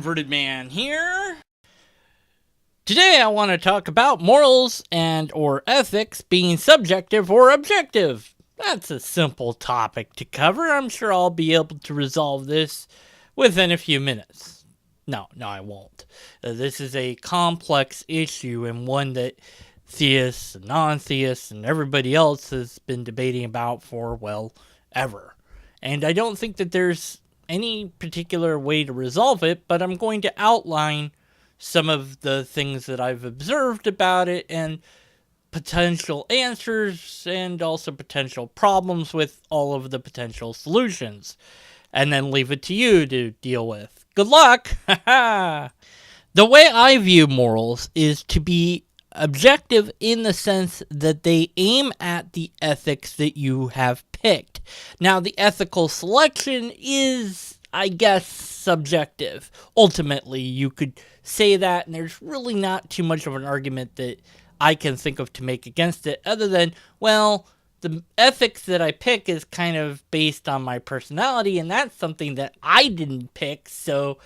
Inverted Man here. Today I want to talk about morals and or ethics being subjective or objective. That's a simple topic to cover. I'm sure I'll be able to resolve this within a few minutes. No, I won't. This is a complex issue and one that theists and non-theists and everybody else has been debating about for, well, ever. And I don't think that there's any particular way to resolve it, but I'm going to outline some of the things that I've observed about it and potential answers and also potential problems with all of the potential solutions, and then leave it to you to deal with. Good luck! The way I view morals is to be objective in the sense that they aim at the ethics that you have picked. Now, the ethical selection is, I guess, subjective. Ultimately, you could say that, and there's really not too much of an argument that I can think of to make against it, other than, well, the ethics that I pick is kind of based on my personality, and that's something that I didn't pick, so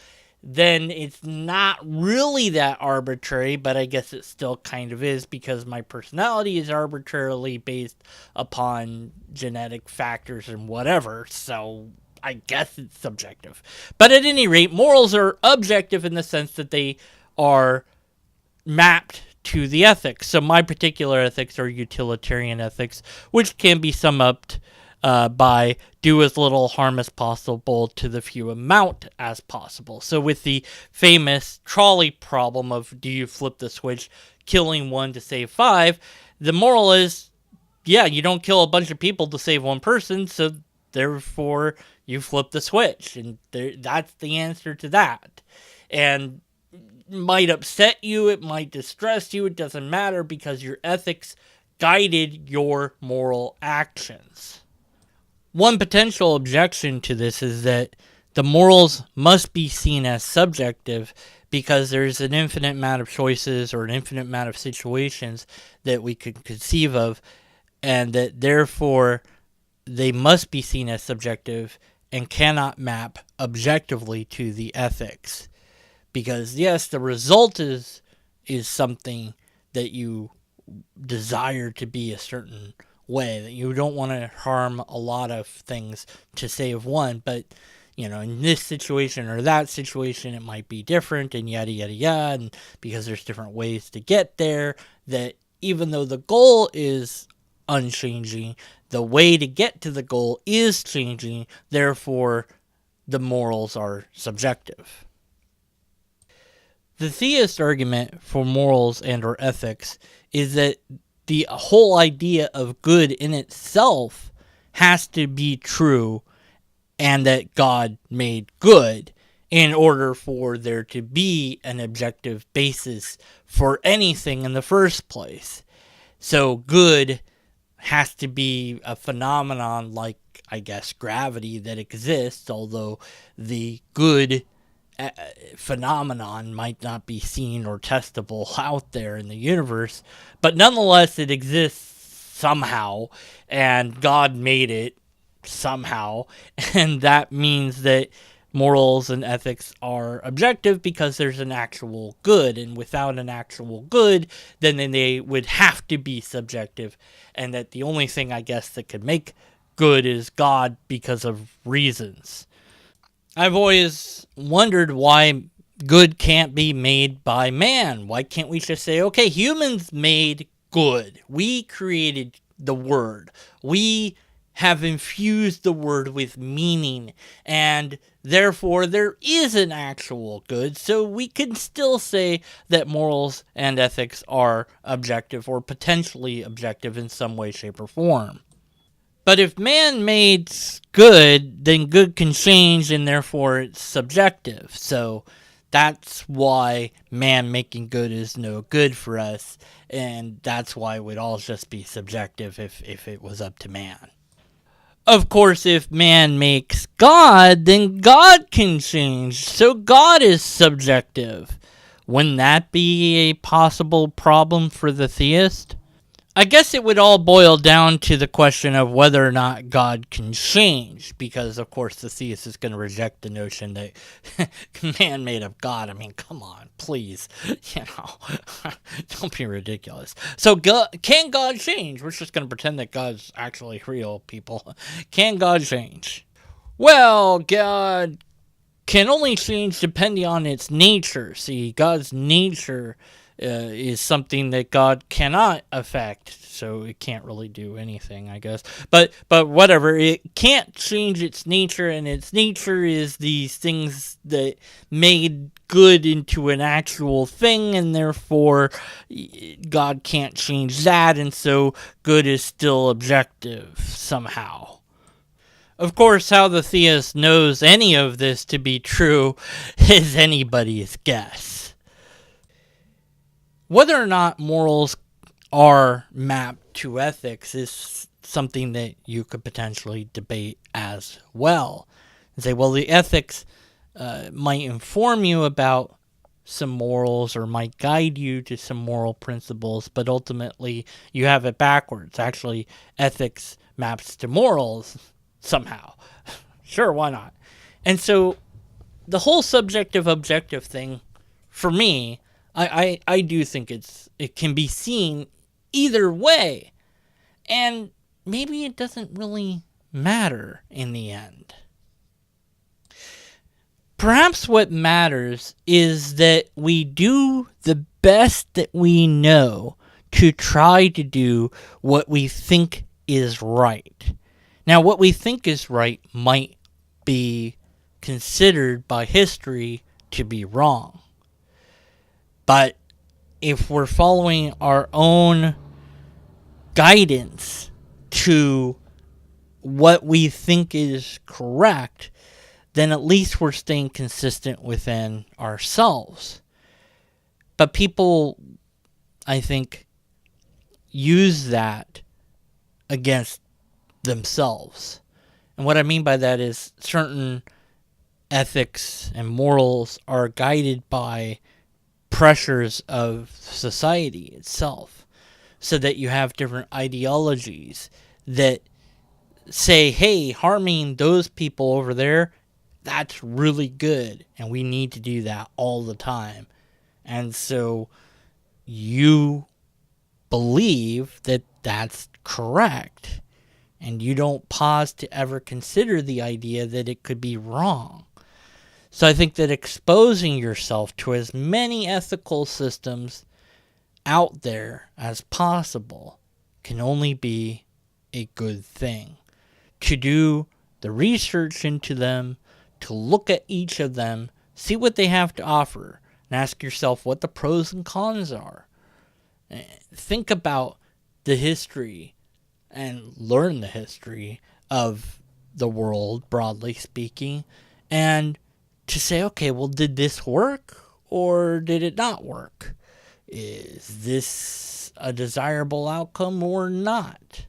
then it's not really that arbitrary, but I guess it still kind of is because my personality is arbitrarily based upon genetic factors and whatever, so I guess it's subjective. But at any rate, morals are objective in the sense that they are mapped to the ethics. So my particular ethics are utilitarian ethics, which can be summed up by do as little harm as possible to the few amount as possible. So with the famous trolley problem of do you flip the switch, killing one to save five, the moral is, yeah, you don't kill a bunch of people to save one person, so therefore you flip the switch. And that's the answer to that. And it might upset you, it might distress you, it doesn't matter because your ethics guided your moral actions. One potential objection to this is that the morals must be seen as subjective because there's an infinite amount of choices or an infinite amount of situations that we could conceive of, and that therefore they must be seen as subjective and cannot map objectively to the ethics. Because yes, the result is something that you desire to be a certain way, that you don't want to harm a lot of things to save one, but in this situation or that situation it might be different and yada yada yada, and because there's different ways to get there, that even though the goal is unchanging, the way to get to the goal is changing, therefore the morals are subjective. The theist argument for morals and or ethics is that the whole idea of good in itself has to be true and that God made good in order for there to be an objective basis for anything in the first place. So good has to be a phenomenon like, I guess, gravity that exists, although the good phenomenon might not be seen or testable out there in the universe, but nonetheless it exists somehow, and God made it somehow, and that means that morals and ethics are objective because there's an actual good, and without an actual good, then they would have to be subjective, and that the only thing, I guess, that could make good is God because of reasons. I've always wondered why good can't be made by man. Why can't we just say, okay, humans made good. We created the word. We have infused the word with meaning, and therefore there is an actual good, so we can still say that morals and ethics are objective or potentially objective in some way, shape, or form. But if man made good, then good can change, and therefore it's subjective. So that's why man making good is no good for us, and that's why it would all just be subjective if it was up to man. Of course, if man makes God, then God can change, so God is subjective. Wouldn't that be a possible problem for the theist? I guess it would all boil down to the question of whether or not God can change, because of course the theist is going to reject the notion that man made of God. I mean, come on, please, don't be ridiculous. So, can God change? We're just going to pretend that God's actually real, people. Can God change? Well, God can only change depending on its nature. See, God's nature is something that God cannot affect, so it can't really do anything, I guess. But whatever, it can't change its nature, and its nature is these things that made good into an actual thing, and therefore God can't change that, and so good is still objective somehow. Of course, how the theist knows any of this to be true is anybody's guess. Whether or not morals are mapped to ethics is something that you could potentially debate as well. And say, well, the ethics might inform you about some morals or might guide you to some moral principles, but ultimately you have it backwards. Actually, ethics maps to morals somehow. Sure, why not? And so the whole subjective objective thing, for me, I do think it can be seen either way, and maybe it doesn't really matter in the end. Perhaps what matters is that we do the best that we know to try to do what we think is right. Now, what we think is right might be considered by history to be wrong. But if we're following our own guidance to what we think is correct, then at least we're staying consistent within ourselves. But people, I think, use that against themselves. And what I mean by that is certain ethics and morals are guided by pressures of society itself, so that you have different ideologies that say, hey, harming those people over there, that's really good, and we need to do that all the time. And so you believe that that's correct, and you don't pause to ever consider the idea that it could be wrong. So I think that exposing yourself to as many ethical systems out there as possible can only be a good thing. To do the research into them, to look at each of them, see what they have to offer, and ask yourself what the pros and cons are. Think about the history and learn the history of the world, broadly speaking, and to say, okay, well, did this work or did it not work? Is this a desirable outcome or not?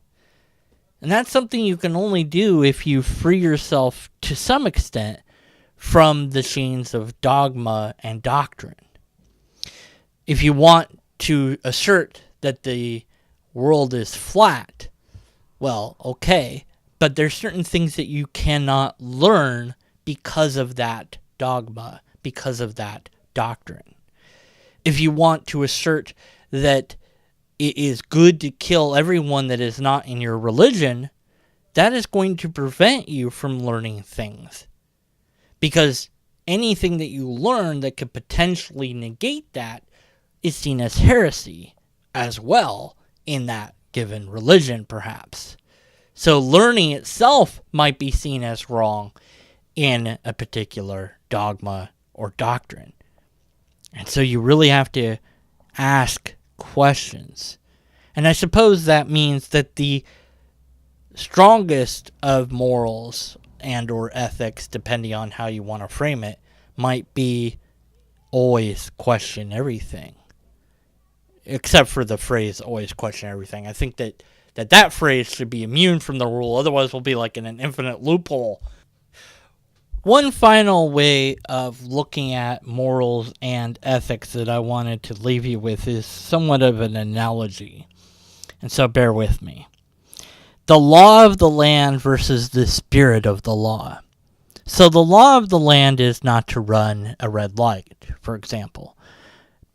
And that's something you can only do if you free yourself to some extent from the chains of dogma and doctrine. If you want to assert that the world is flat, well, okay, but there's certain things that you cannot learn because of that dogma, because of that doctrine. If you want to assert that it is good to kill everyone that is not in your religion, that is going to prevent you from learning things. Because anything that you learn that could potentially negate that is seen as heresy as well in that given religion, perhaps. So learning itself might be seen as wrong in a particular dogma or doctrine. And so you really have to ask questions. And I suppose that means that the strongest of morals and or ethics, depending on how you want to frame it, might be always question everything. Except for the phrase always question everything. I think that phrase should be immune from the rule. Otherwise we'll be like in an infinite loophole. One final way of looking at morals and ethics that I wanted to leave you with is somewhat of an analogy. And so bear with me. The law of the land versus the spirit of the law. So the law of the land is not to run a red light, for example.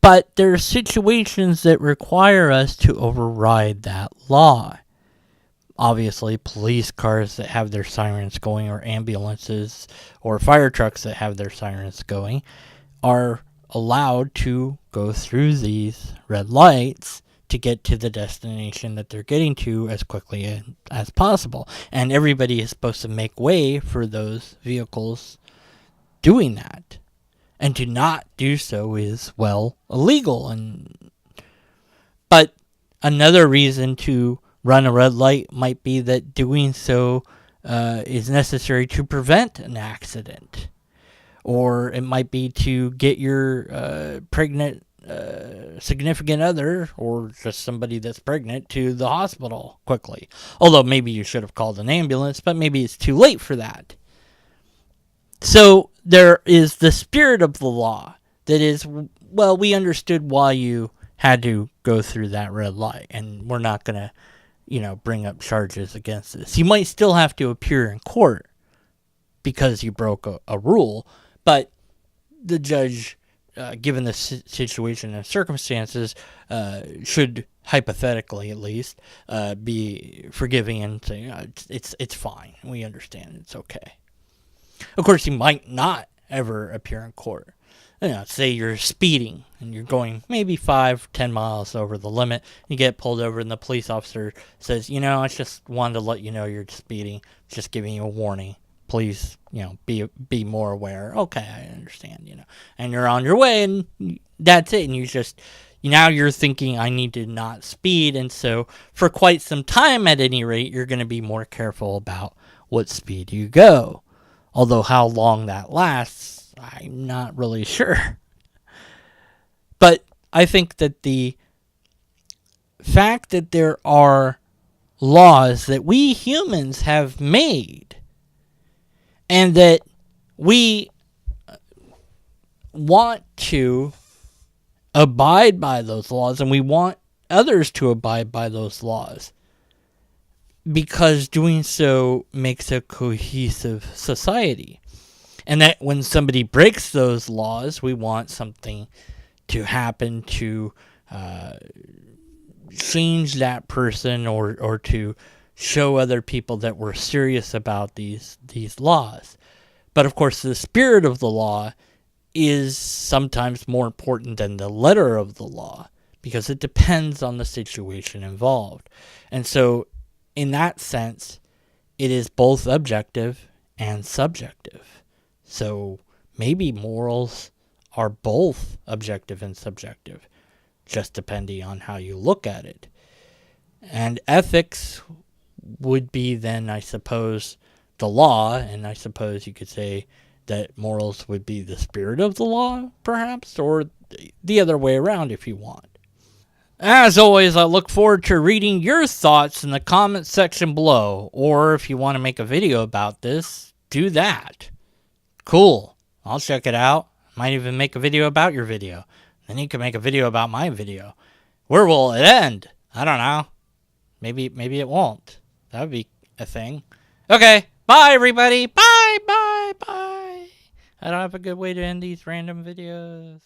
But there are situations that require us to override that law. Obviously, police cars that have their sirens going, or ambulances or fire trucks that have their sirens going, are allowed to go through these red lights to get to the destination that they're getting to as quickly as possible. And everybody is supposed to make way for those vehicles doing that. And to not do so is, well, illegal. But another reason to run a red light might be that doing so is necessary to prevent an accident. Or it might be to get your pregnant significant other, or just somebody that's pregnant, to the hospital quickly. Although maybe you should have called an ambulance, but maybe it's too late for that. So there is the spirit of the law that is, well, we understood why you had to go through that red light, and we're not going to, bring up charges against this. You might still have to appear in court because you broke a rule, but the judge, given the situation and circumstances, should, hypothetically at least, be forgiving and say, it's fine. We understand. It's okay. Of course, you might not ever appear in court. Say you're speeding and you're going maybe 5-10 miles over the limit. You get pulled over and the police officer says, I just wanted to let you know you're speeding. Just giving you a warning. Please, be more aware. Okay, I understand, And you're on your way and that's it. And now you're thinking, I need to not speed. And so for quite some time, at any rate, you're going to be more careful about what speed you go. Although how long that lasts, I'm not really sure. But I think that the fact that there are laws that we humans have made, and that we want to abide by those laws, and we want others to abide by those laws, because doing so makes a cohesive society. And that when somebody breaks those laws, we want something to happen to change that person, or to show other people that we're serious about these laws. But of course, the spirit of the law is sometimes more important than the letter of the law, because it depends on the situation involved. And so in that sense, it is both objective and subjective. So maybe morals are both objective and subjective, just depending on how you look at it. And ethics would be then, I suppose, the law, and I suppose you could say that morals would be the spirit of the law, perhaps, or the other way around if you want. As always, I look forward to reading your thoughts in the comments section below, or if you want to make a video about this, do that. Cool. I'll check it out. Might even make a video about your video. Then you can make a video about my video. Where will it end? I don't know. Maybe it won't. That would be a thing. Okay. Bye, everybody. Bye. I don't have a good way to end these random videos.